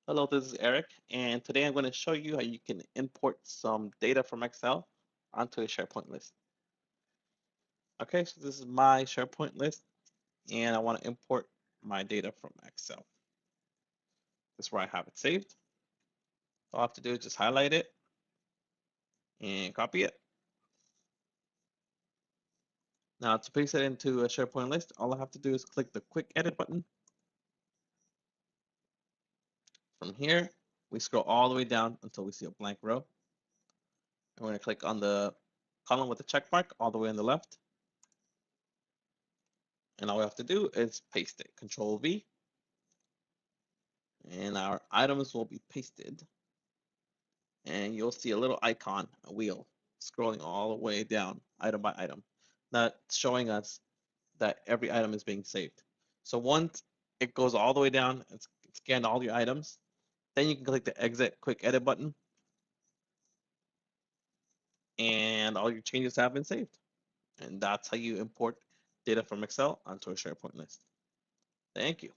Hello, this is Eric, and today I'm going to show you how you can import some data from Excel onto a SharePoint list. Okay, so this is my SharePoint list, and I want to import my data from Excel. This is where I have it saved. All I have to do is just highlight it and copy it. Now, to paste it into a SharePoint list, all I have to do is click the Quick Edit button. From here, we scroll all the way down until we see a blank row. And we're going to click on the column with the check mark all the way on the left. And all we have to do is paste it. Control V. And our items will be pasted. And you'll see a little icon, a wheel, scrolling all the way down, item by item. That's showing us that every item is being saved. So once it goes all the way down, it's scanned all your items, then you can click the Exit Quick Edit button, and all your changes have been saved. And that's how you import data from Excel onto a SharePoint list. Thank you.